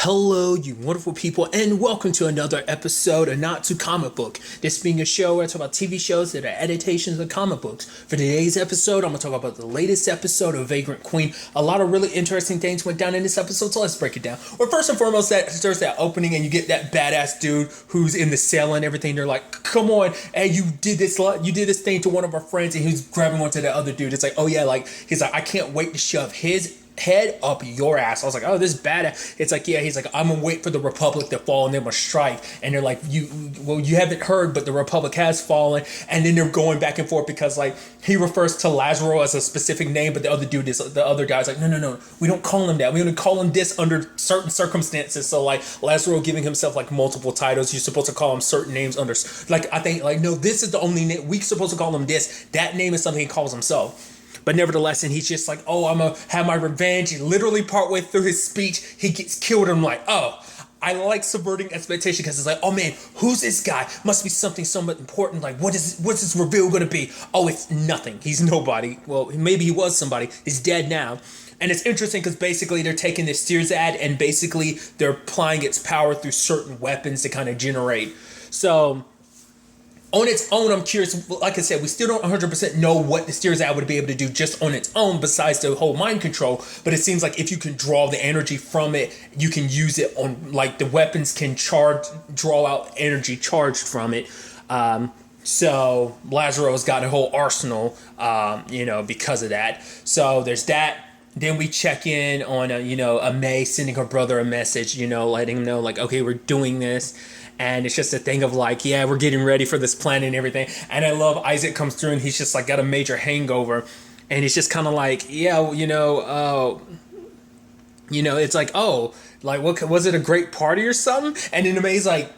Hello, you wonderful people, and welcome to another episode of Not to Comic Book. This being a show where I talk about TV shows that are adaptations of comic books. For today's episode, I'm going to talk about the latest episode of Vagrant Queen. A lot of really interesting things went down in this episode, so let's break it down. Well, first and foremost, there's that opening, and you get that badass dude who's in the cell and everything. They're like, "Come on, hey, you did this thing to one of our friends," and he's grabbing onto the other dude. It's like, "Oh yeah," like he's like, "I can't wait to shove his head up your ass." I was like, "Oh, this is badass." It's like, yeah, he's like, "I'm gonna wait for the Republic to fall and then we'll strike." And they're like, you haven't heard, but the Republic has fallen." And then they're going back and forth because like he refers to Lazaro as a specific name, but the other guy's like, no, we don't call him that. We only call him this under certain circumstances. So like Lazaro giving himself like multiple titles, you're supposed to call him certain names under, like, I think like, no, this is the only name we're supposed to call him. This, that name is something he calls himself. But nevertheless, and he's just like, "Oh, I'm going to have my revenge." And literally partway through his speech, he gets killed. And I'm like, oh, I like subverting expectation because it's like, oh man, who's this guy? Must be something somewhat important. Like, what's this reveal going to be? Oh, it's nothing. He's nobody. Well, maybe he was somebody. He's dead now. And it's interesting because basically they're taking this Sears ad and basically they're applying its power through certain weapons to kind of generate. So on its own, I'm curious. Like I said, we still don't 100% know what the Steers ad would be able to do just on its own besides the whole mind control. But it seems like if you can draw the energy from it, you can use it on, like, the weapons can draw out energy charged from it. So Lazaro's got a whole arsenal, because of that. So there's that. Then we check in on, a May sending her brother a message, letting him know, like, okay, we're doing this. And it's just a thing of like, yeah, we're getting ready for this plan and everything. And I love Isaac comes through and he's just like got a major hangover. And he's just kind of like, yeah, it's like, oh, like, what was it, a great party or something? And then May's like,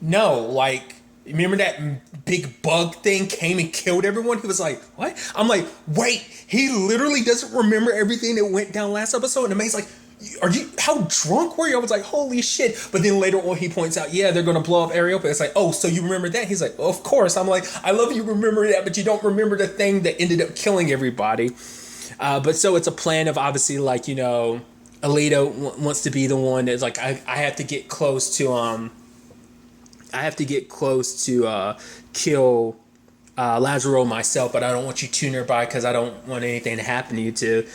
no, like, remember that big bug thing came and killed everyone? He was like, what? I'm like, wait, he literally doesn't remember everything that went down last episode. And May's like, how drunk were you? I was like, holy shit. But then later on he points out, yeah, they're going to blow up Areopa. It's like, oh, so you remember that? He's like, well, of course. I'm like, I love you remember that, but you don't remember the thing that ended up killing everybody. But so it's a plan of obviously like, Alita wants to be the one that's like, I have to get close to, kill Lazaro myself, but I don't want you too nearby because I don't want anything to happen to you too.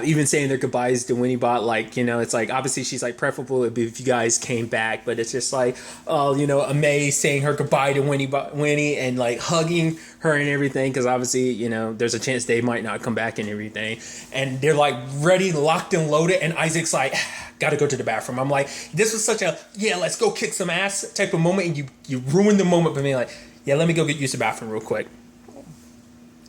Even saying their goodbyes to Winnie Bot, like, it's like, obviously she's like, preferable if you guys came back, but it's just like, a May saying her goodbye to Winnie and like hugging her and everything, because obviously, there's a chance they might not come back and everything. And they're like ready, locked and loaded, and Isaac's like, gotta go to the bathroom. I'm like, this was such a, yeah, let's go kick some ass type of moment, and you ruined the moment by being like, yeah, let me go use the bathroom real quick.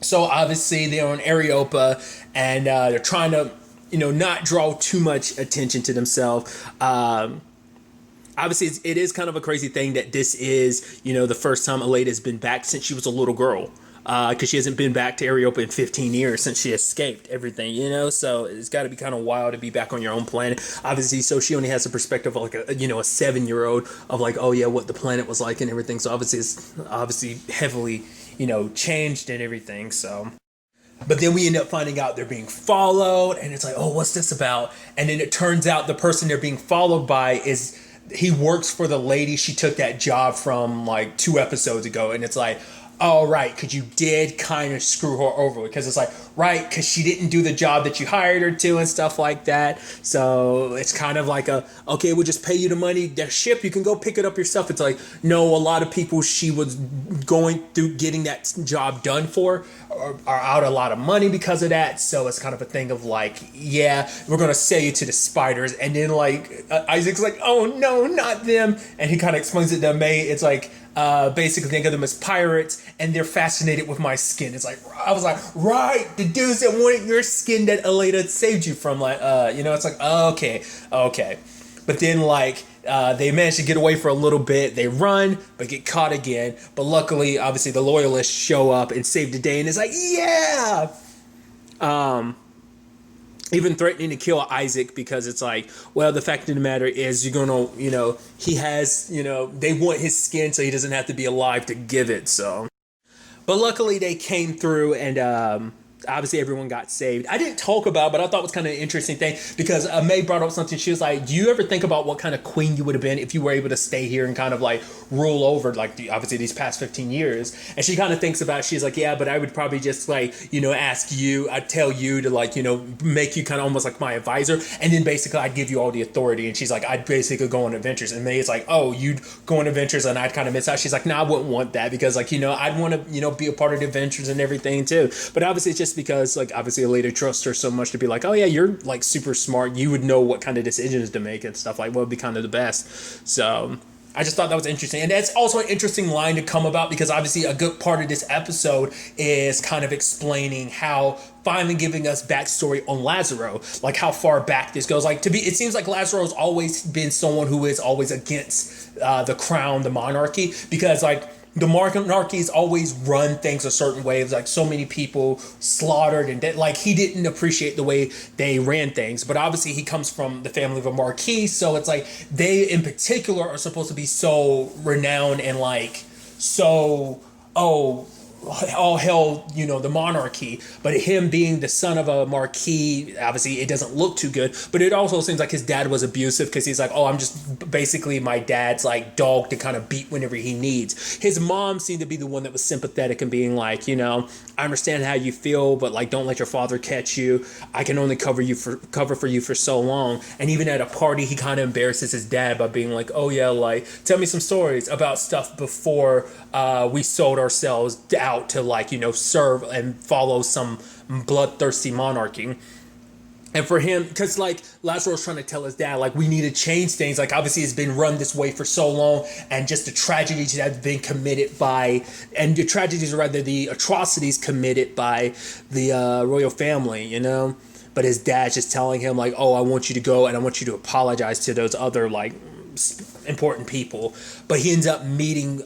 So obviously they're on Areopa and they're trying to, not draw too much attention to themselves. Obviously it is kind of a crazy thing that this is, the first time Alita has been back since she was a little girl. Because she hasn't been back to Areopa in 15 years since she escaped everything, so it's got to be kind of wild to be back on your own planet, obviously. So she only has a perspective of like a 7-year-old of like, oh yeah, what the planet was like and everything. So obviously it's heavily changed and everything. So but then we end up finding out they're being followed, and it's like, oh, what's this about? And then it turns out the person they're being followed by he works for the lady she took that job from like 2 episodes ago. And it's like, oh, right, because you did kind of screw her over, because it's like, right, because she didn't do the job that you hired her to and stuff like that. So it's kind of like okay, we'll just pay you the money, the ship, you can go pick it up yourself. It's like, no, a lot of people she was going through getting that job done for are out a lot of money because of that. So it's kind of a thing of like, yeah, we're going to sell you to the spiders. And then like Isaac's like, oh no, not them. And he kind of explains it to May. It's like, basically think of them as pirates and they're fascinated with my skin. It's like, I was like, right, the dudes that wanted your skin that Alita saved you from, like, it's like, okay. But then like, they managed to get away for a little bit. They run, but get caught again. But luckily, obviously, the loyalists show up and save the day. And it's like, yeah! Even threatening to kill Isaac, because it's like, well, the fact of the matter is you're going to, he has, they want his skin so he doesn't have to be alive to give it. So, but luckily they came through and obviously everyone got saved. I didn't talk about it, but I thought it was kind of an interesting thing because May brought up something. She was like, do you ever think about what kind of queen you would have been if you were able to stay here and kind of like rule over like obviously these past 15 years? And she kind of thinks about it. She's like, yeah, but I would probably just like, ask you, I'd tell you to like, make you kind of almost like my advisor. And then basically I'd give you all the authority. And she's like, I'd basically go on adventures. And May is like, oh, you'd go on adventures and I'd kind of miss out. She's like, no, I wouldn't want that because like, I'd want to, be a part of the adventures and everything too. But obviously it's just because like obviously Alita trusts her so much to be like, oh yeah, you're like super smart. You would know what kind of decisions to make and stuff like what would be kind of the best. So I just thought that was interesting. And that's also an interesting line to come about because obviously a good part of this episode is kind of explaining how finally giving us backstory on Lazaro, like how far back this goes. Like it seems like Lazaro's always been someone who is always against the crown, the monarchy, because like the monarchies always run things a certain way. It was like so many people slaughtered and like he didn't appreciate the way they ran things. But obviously he comes from the family of a marquis. So it's like they in particular are supposed to be so renowned and like so, all hell, the monarchy. But him being the son of a marquis, obviously it doesn't look too good. But it also seems like his dad was abusive because he's like, oh, I'm just basically my dad's like dog to kind of beat whenever he needs. His mom seemed to be the one that was sympathetic and being like, I understand how you feel, but like don't let your father catch you. I can only cover for you for so long. And even at a party, he kind of embarrasses his dad by being like, oh yeah, like tell me some stories about stuff before we sold ourselves out to like serve and follow some bloodthirsty monarchy. And for him, because like Lazaro's trying to tell his dad, like we need to change things. Like obviously it's been run this way for so long, and just the tragedies that have been committed by, and the tragedies or rather the atrocities committed by the royal family, But his dad's just telling him like, oh, I want you to go and I want you to apologize to those other like important people. But he ends up meeting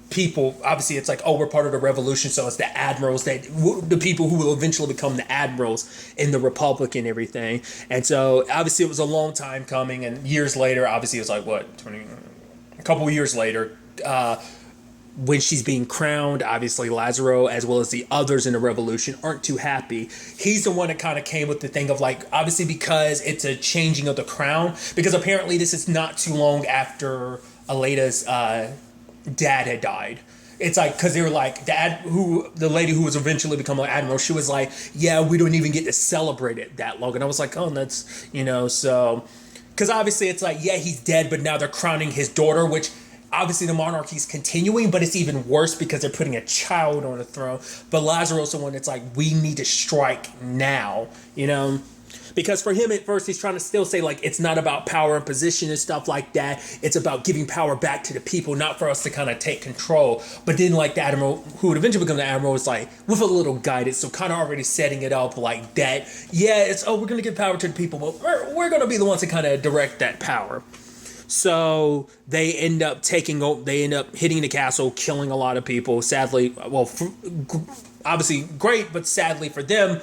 people. Obviously it's like, oh, we're part of the revolution, so it's the admirals, the people who will eventually become the admirals in the republic and everything. And so obviously it was a long time coming, and years later, obviously it was like a couple of years later, when she's being crowned, obviously Lazaro as well as the others in the revolution aren't too happy. He's the one that kind of came with the thing of like, obviously because it's a changing of the crown, because apparently this is not too long after Alita's dad had died. It's like, because they were like, the lady who was eventually become an admiral, she was like, yeah, we don't even get to celebrate it that long. And I was like, oh, that's, so, because obviously it's like, yeah, he's dead, but now they're crowning his daughter, which obviously the monarchy's continuing, but it's even worse because they're putting a child on the throne. But Lazaro's the one that's like, we need to strike now, Because for him at first, he's trying to still say, like, it's not about power and position and stuff like that. It's about giving power back to the people, not for us to kind of take control. But then, like, the admiral, who would eventually become the admiral, was like, with a little guidance, so kind of already setting it up like that. Yeah, it's, we're going to give power to the people, but we're going to be the ones to kind of direct that power. So they end up hitting the castle, killing a lot of people. Sadly, well, obviously great, but sadly for them,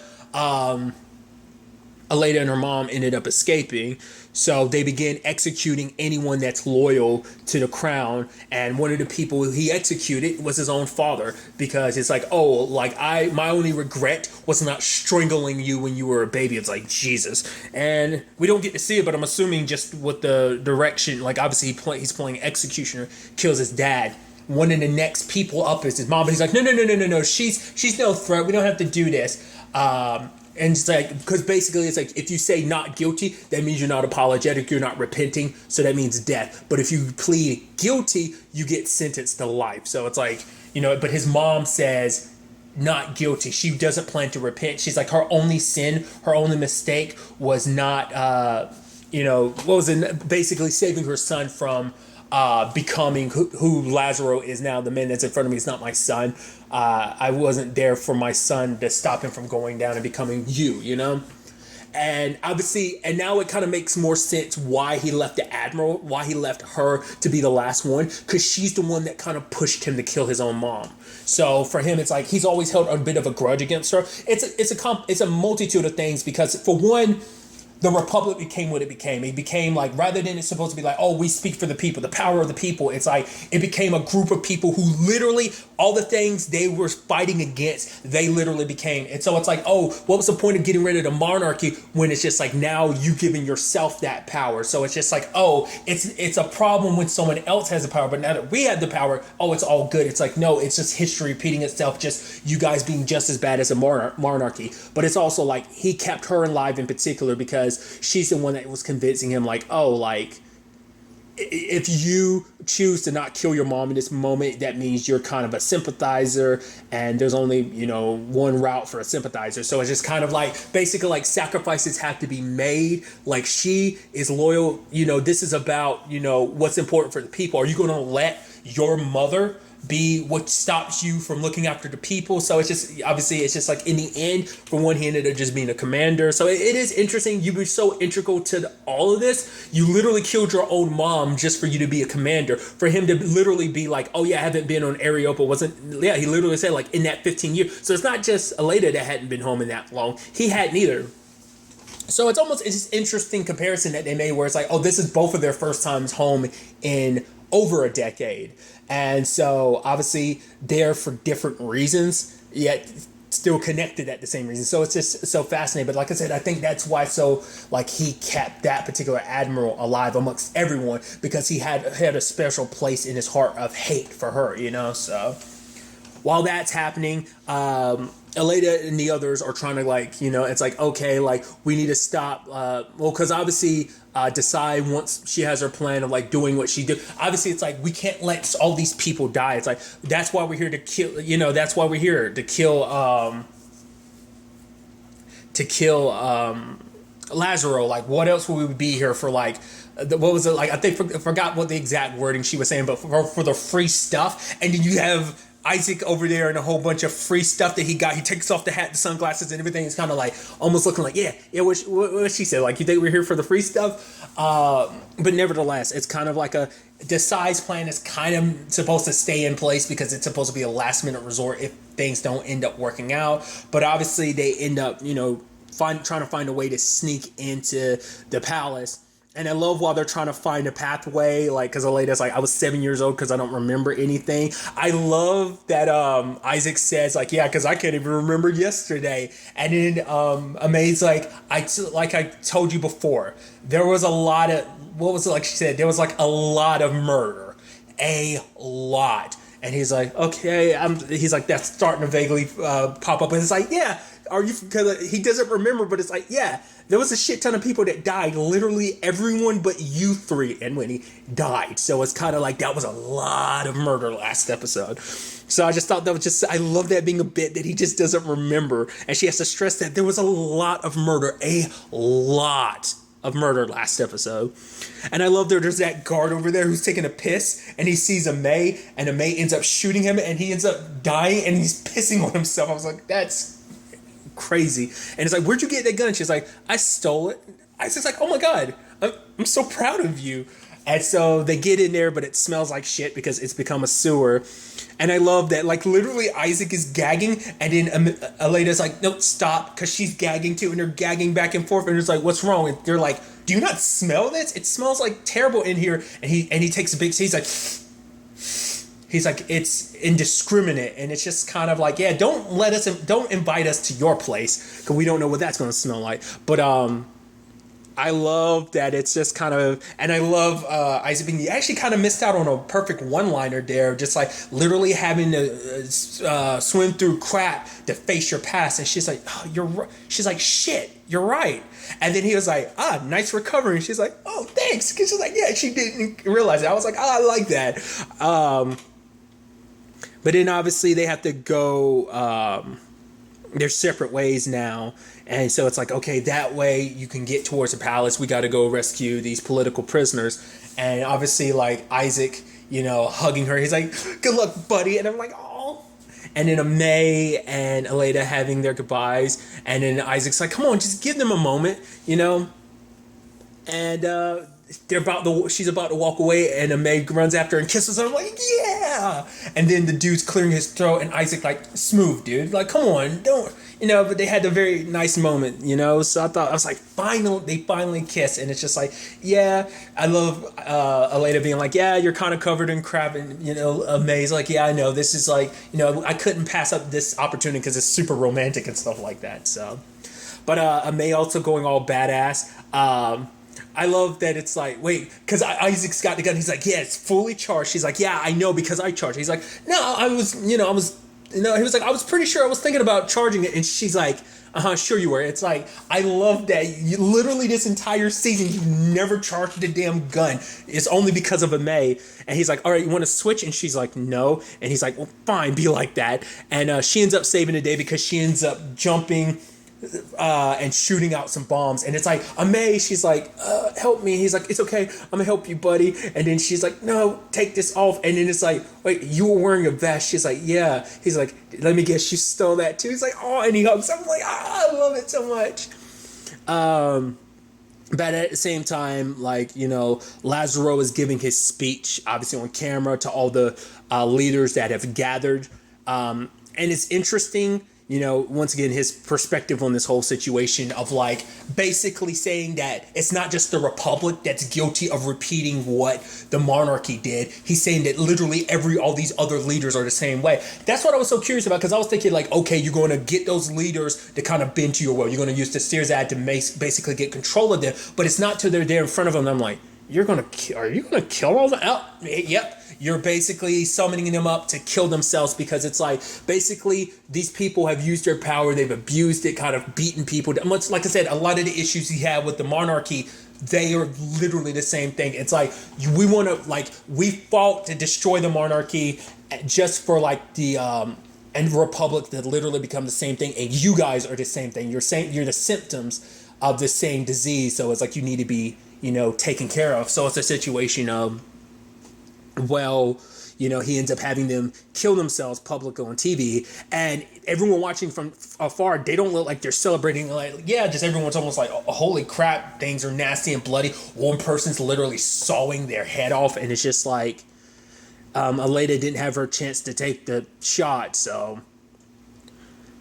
Alita and her mom ended up escaping. So they began executing anyone that's loyal to the crown. And one of the people he executed was his own father, because it's like, oh, like my only regret was not strangling you when you were a baby. It's like, Jesus. And we don't get to see it, but I'm assuming just with the direction, like obviously he's playing executioner, kills his dad. One of the next people up is his mom, but he's like, no, she's no threat. We don't have to do this. And it's like, because basically it's like, if you say not guilty, that means you're not apologetic, you're not repenting, so that means death. But if you plead guilty, you get sentenced to life. So it's like, but his mom says not guilty. She doesn't plan to repent. She's like, her only sin, her only mistake was not, basically saving her son from becoming who Lazaro is now. The man that's in front of me is not my son. I wasn't there for my son to stop him from going down and becoming and obviously, and now it kind of makes more sense why he left the admiral, why he left her to be the last one, because she's the one that kind of pushed him to kill his own mom. So for him, it's like he's always held a bit of a grudge against her. It's a multitude of things, because for one, the Republic became what it became. It became like, rather than it's supposed to be like, oh, we speak for the people, the power of the people. It's like, it became a group of people who literally, all the things they were fighting against, they literally became. And so it's like, oh, what was the point of getting rid of the monarchy when it's just like, now you giving yourself that power? So it's just like, oh, it's a problem when someone else has the power, but now that we have the power, oh, it's all good. It's like, no, it's just history repeating itself, just you guys being just as bad as a monarchy. But it's also like, he kept her alive in particular because she's the one that was convincing him, like, oh, like, if you choose to not kill your mom in this moment, that means you're kind of a sympathizer, and there's only, you know, one route for a sympathizer. So it's just kind of like, basically, like, sacrifices have to be made. Like, she is loyal. You know, this is about, you know, what's important for the people. Are you going to let your mother be what stops you from looking after the people? So it's just, obviously, it's just like, in the end, for one, he ended up just being a commander. So it is interesting. You were so integral to all of this. You literally killed your own mom just for you to be a commander. For him to literally be like, oh yeah, I haven't been on Areopa, wasn't, yeah, he literally said, like, in that 15 years. So it's not just Aleda that hadn't been home in that long. He hadn't either. So it's just interesting comparison that they made, where it's like, oh, this is both of their first times home in over a decade. And so obviously they're for different reasons, yet still connected at the same reason. So it's just so fascinating. But like I said, I think that's why like he kept that particular admiral alive amongst everyone, because he had a special place in his heart of hate for her, you know. So while that's happening, Aleda and the others are trying to, like, you know, it's like, okay, like, we need to stop. Well, because obviously Desai, once she has her plan of, like, doing what she did, obviously it's like, we can't let all these people die. It's like, that's why we're here to kill, you know, that's why we're here to kill Lazaro. Like, what else would we be here for? Like, what was it, like, I forgot what the exact wording she was saying, but for the free stuff. And then you have Isaac over there and a whole bunch of free stuff that he got. He takes off the hat, the sunglasses, and everything. It's kind of like almost looking like, yeah, what she said, like, you think we're here for the free stuff? But nevertheless, it's kind of like Desai's plan is kind of supposed to stay in place because it's supposed to be a last minute resort if things don't end up working out. But obviously they end up, you know, trying to find a way to sneak into the palace. And I love while they're trying to find a pathway, like, because Aleda's like, I was 7 years old because I don't remember anything. I love that Isaac says, like, yeah, because I can't even remember yesterday. And then Amade's like I told you before, there was a lot of, what was it, like she said, there was like a lot of murder. A lot. And he's like, okay, he's like, that's starting to vaguely pop up. And it's like, yeah, are you, because he doesn't remember, but it's like, yeah, there was a shit ton of people that died, literally everyone but you three, and when he died. So it's kind of like, that was a lot of murder last episode. So I just thought that was just, I love that being a bit that he just doesn't remember. And she has to stress that there was a lot of murder, a lot of murder last episode. And I love there's that guard over there who's taking a piss, and he sees a May, and a May ends up shooting him, and he ends up dying, and he's pissing on himself. I was like, that's crazy. And it's like, where'd you get that gun? She's like, I stole it. I was just like, oh my god, I'm so proud of you. And so they get in there, but it smells like shit because it's become a sewer. And I love that, like, literally Isaac is gagging, and then Aleda's like, no, stop, because she's gagging too, and they're gagging back and forth, and it's like, what's wrong? And they're like, do you not smell this? It smells like terrible in here. And he takes a big, he's like, it's indiscriminate. And it's just kind of like, yeah, don't invite us to your place, because we don't know what that's going to smell like. But I love that it's just kind of, and I love Isaac being, you actually kind of missed out on a perfect one-liner there, just like literally having to swim through crap to face your past. And she's like, oh, you're right. She's like, shit, you're right. And then he was like, nice recovery. And she's like, oh, thanks. Because she's like, yeah, she didn't realize it. I was like, I like that. But then obviously they have to go their separate ways now. And so it's like, okay, that way you can get towards the palace. We got to go rescue these political prisoners. And obviously, like, Isaac, you know, hugging her. He's like, good luck, buddy. And I'm like, oh. And then May and Aleda having their goodbyes. And then Isaac's like, come on, just give them a moment, you know. And she's about to walk away, and May runs after her and kisses her. I'm like, yeah. And then the dude's clearing his throat, and Isaac like, smooth, dude. Like, come on, don't. but they had a very nice moment, so I was like, they finally kissed. And it's just like, yeah, I love Elena being like, yeah, you're kind of covered in crap, and May's like, yeah, I know, this is like, I couldn't pass up this opportunity because it's super romantic and stuff like that. So, but May also going all badass. I love that it's like, wait, because Isaac's got the gun. He's like, yeah, it's fully charged. She's like, yeah, I know, because I charged. He's like, no, he was like, I was pretty sure I was thinking about charging it. And she's like, sure you were. It's like, I love that literally this entire season, you never charged the damn gun. It's only because of a May. And he's like, all right, you want to switch? And she's like, no. And he's like, well, fine, be like that. And she ends up saving the day because she ends up jumping and shooting out some bombs. And it's like, May, she's like, help me. He's like, it's okay, I'm gonna help you, buddy. And then she's like, no, take this off. And then it's like, wait, you were wearing a vest? She's like, yeah. He's like, let me guess, you stole that too? He's like, oh, and he hugs. I'm like, I love it so much. But at the same time, like, Lazaro is giving his speech, obviously on camera, to all the leaders that have gathered. And it's interesting, once again, his perspective on this whole situation of like basically saying that it's not just the Republic that's guilty of repeating what the monarchy did. He's saying that literally all these other leaders are the same way. That's what I was so curious about, because I was thinking like, okay, you're going to get those leaders to kind of bend to your will. You're going to use the Sears ad to basically get control of them, but it's not till they're there in front of them. I'm like, are you going to kill all of them? Oh, yep. You're basically summoning them up to kill themselves, because it's like, basically, these people have used their power, they've abused it, kind of beaten people. Much like I said, a lot of the issues he had with the monarchy, they are literally the same thing. It's like, we fought to destroy the monarchy just for like the and republic to literally become the same thing, and you guys are the same thing. You're the symptoms of the same disease, so it's like you need to be, taken care of. So it's a situation of, well, he ends up having them kill themselves publicly on TV, and everyone watching from afar, they don't look like they're celebrating. Like, yeah, just everyone's almost like, oh, holy crap, things are nasty and bloody. One person's literally sawing their head off, and it's just like, Aleda didn't have her chance to take the shot, so.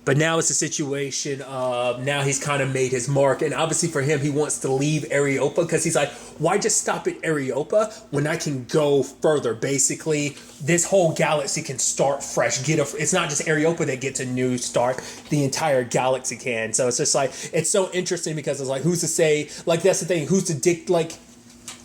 But now it's a situation of, now he's kind of made his mark. And obviously for him, he wants to leave Areopa, because he's like, why just stop at Areopa when I can go further? Basically, this whole galaxy can start fresh. It's not just Areopa that gets a new start. The entire galaxy can. So it's just like, it's so interesting, because it's like, who's to say, like, that's the thing, who's to like,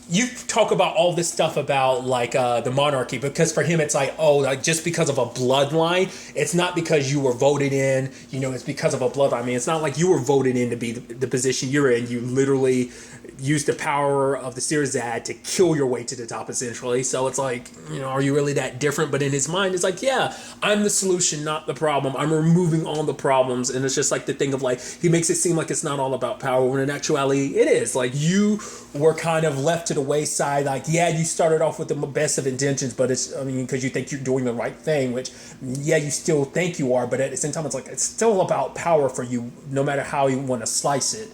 you talk about all this stuff about like the monarchy, because for him it's like, oh, like just because of a bloodline. It's not because you were voted in, it's because of a bloodline. I mean, it's not like you were voted in to be the position you're in. You literally used the power of the Sears ad to kill your way to the top, essentially. So it's like, are you really that different? But in his mind, it's like, yeah, I'm the solution, not the problem. I'm removing all the problems. And it's just like the thing of like, he makes it seem like it's not all about power, when in actuality it is. Like, you were kind of left to the wayside. Like, yeah, you started off with the best of intentions, but because you think you're doing the right thing, which, yeah, you still think you are, but at the same time, it's like, it's still about power for you, no matter how you want to slice it.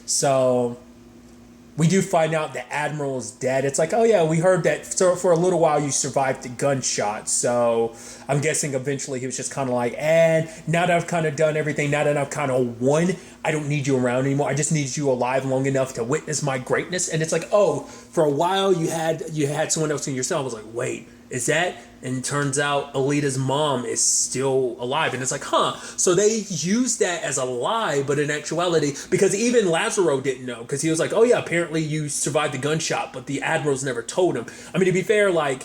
So we do find out the Admiral is dead. It's like, oh yeah, we heard that for a little while you survived the gunshot. So I'm guessing eventually he was just kind of like, and now that I've kind of done everything, now that I've kind of won, I don't need you around anymore. I just need you alive long enough to witness my greatness. And it's like, oh, for a while you had someone else in yourself. I was like, wait, is that? And it turns out Aleda's mom is still alive. And it's like, huh. So they used that as a lie, but in actuality, because even Lazaro didn't know, because he was like, oh yeah, apparently you survived the gunshot, but the Admirals never told him. I mean, to be fair, like,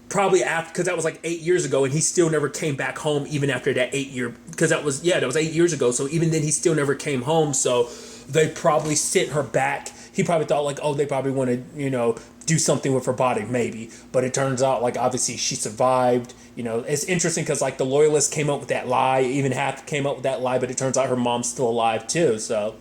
probably after, because that was like 8 years ago, and he still never came back home even after that 8 year, because that was 8 years ago. So even then he still never came home. So they probably sent her back. He probably thought like, oh, they probably want to, do something with her body, maybe. But it turns out, like, obviously she survived. It's interesting because, like, the Loyalists came up with that lie. Even Hath came up with that lie, but it turns out her mom's still alive, too. So,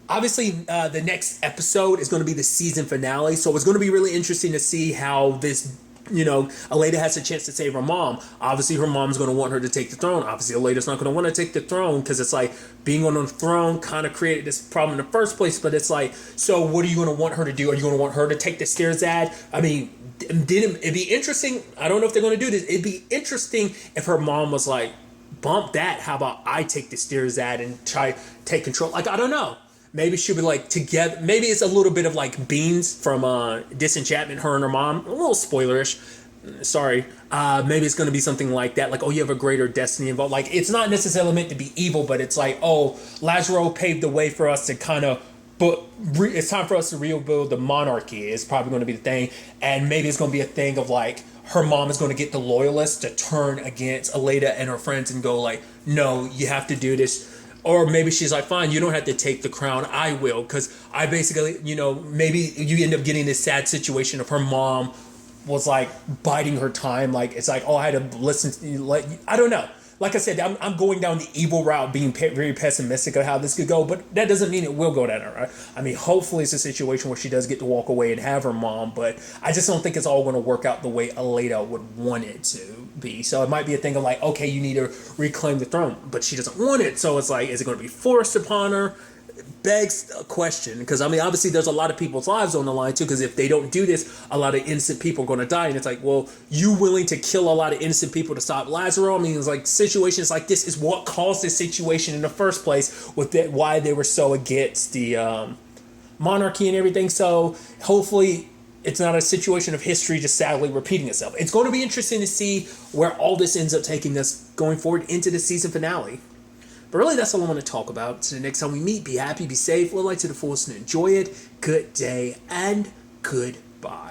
obviously, the next episode is going to be the season finale. So, it's going to be really interesting to see how this, Aleda has a chance to save her mom. Obviously, her mom's going to want her to take the throne. Obviously, Aleda's not going to want to take the throne, because it's like, being on the throne kind of created this problem in the first place. But it's like, so what are you going to want her to do? Are you going to want her to take the Stairs ad? I mean, it'd be interesting. I don't know if they're going to do this. It'd be interesting if her mom was like, bump that. How about I take the steers at and try take control? Like, I don't know. Maybe she'll be like together. Maybe it's a little bit of like Beans from Disenchantment, her and her mom. A little spoilerish. Sorry. Maybe it's going to be something like that. Like, oh, you have a greater destiny involved. Like, it's not necessarily meant to be evil, but it's like, oh, Lazaro paved the way for us to kind of, but it's time for us to rebuild the monarchy is probably going to be the thing. And maybe it's going to be a thing of like, her mom is going to get the loyalists to turn against Aleda and her friends and go like, no, you have to do this. Or maybe she's like, fine, you don't have to take the crown, I will. Because I basically, maybe you end up getting this sad situation of her mom was like biding her time. Like, it's like, oh, I had to listen. Like, I don't know. Like I said, I'm going down the evil route, being very pessimistic of how this could go, but that doesn't mean it will go down. Right? I mean, hopefully it's a situation where she does get to walk away and have her mom, but I just don't think it's all going to work out the way Aleda would want it to be. So it might be a thing of like, okay, you need to reclaim the throne, but she doesn't want it. So it's like, is it going to be forced upon her? Begs a question, because I mean, obviously there's a lot of people's lives on the line too, because if they don't do this, a lot of innocent people are going to die, and it's like, well, you willing to kill a lot of innocent people to stop Lazaro? I mean, it's like situations like this is what caused this situation in the first place, with that, why they were so against the monarchy and everything. So hopefully it's not a situation of history just sadly repeating itself. It's going to be interesting to see where all this ends up taking us going forward into the season finale. But really, that's all I want to talk about. So the next time we meet, be happy, be safe, live life to the fullest, and enjoy it. Good day, and goodbye.